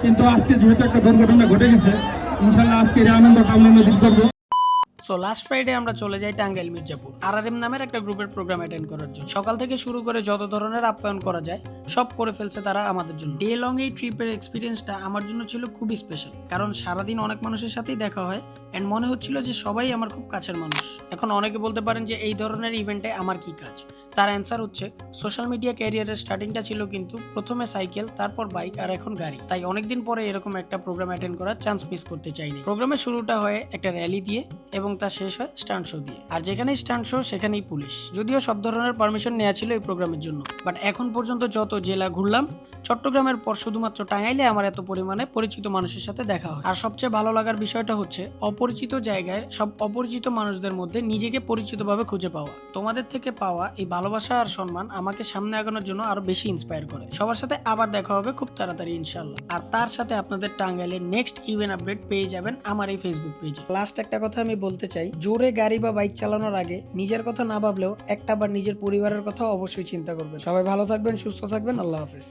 কিন্তু আজকে যেহেতু একটা দুর্ঘটনা ঘটে গেছে, ইনশাল্লাহ আজকের এই আনন্দটা আমরা নদীর করবো। সো লাস্ট ফ্রাইডে আমরা চলে যাই টাঙ্গাইল মির্জাপুর আরআরএম নামের একটা গ্রুপের প্রোগ্রাম অ্যাটেন্ড করার জন্য। সকাল থেকে শুরু করে যত ধরনের আপ্যায়ন করা যায় সব করে ফেলছে তারা আমাদের জন্য। ডে লং এই ট্রিপের এক্সপিরিয়েন্সটা আমার জন্য ছিল খুবই স্পেশাল, কারণ সারাদিন অনেক মানুষের সাথেই দেখা হয় এন্ড মনে হচ্ছিল যে সবাই আমার খুব কাছের মানুষ। এখন অনেকে বলতে পারেন যে এই ধরনের ইভেন্টে আমার কি কাজ। তার অ্যান্সার হচ্ছে সোশ্যাল মিডিয়া ক্যারিয়ারের স্টার্টিংটা ছিল কিন্তু প্রথমে সাইকেল, তারপর বাইক, আর এখন গাড়ি। তাই অনেকদিন পরে এরকম একটা প্রোগ্রাম অ্যাটেন্ড করার চান্স মিস করতে চাইনি। প্রোগ্রামের শুরুটা হয় একটা র্যালি দিয়ে এবং তা শেষ হয় স্টান্ট শো দিয়ে। আর যেখানেই স্টান্ট শো সেখানেই পুলিশ। যদিও সব ধরনের পারমিশন নেওয়া ছিল এই প্রোগ্রামের জন্য, বাট এখন পর্যন্ত যত জেলা ঘুরলাম চট্টগ্রামের পর শুধুমাত্র টাঙ্গাইলে আমার এত পরিমাণে পরিচিত মানুষের সাথে দেখা হয়। আর সবচেয়ে ভালো লাগার বিষয়টা হচ্ছে অপরিচিত জায়গায় সব অপরিচিত মানুষদের মধ্যে নিজেকে পরিচিতভাবে খুঁজে পাওয়া। তোমাদের থেকে পাওয়া এই ভালোবাসা আর সম্মান আমাকে সামনে আগানোর জন্য আরো বেশি ইন্সপায়ার করে। সবার সাথে আবার দেখা হবে খুব তাড়াতাড়ি ইনশাল্লাহ। আর তার সাথে আপনাদের টাঙ্গাইলের নেক্সট ইভেন্ট আপডেট পেয়ে যাবেন আমার এই ফেসবুক পেজে। লাস্ট একটা কথা আমি বলতে চাই, জোরে গাড়ি বা বাইক চালানোর আগে নিজের কথা না ভাবলেও একটা বার নিজের পরিবারের কথা অবশ্যই চিন্তা করবেন। সবাই ভালো থাকবেন, সুস্থ থাকবেন, আল্লাহ হাফেজ।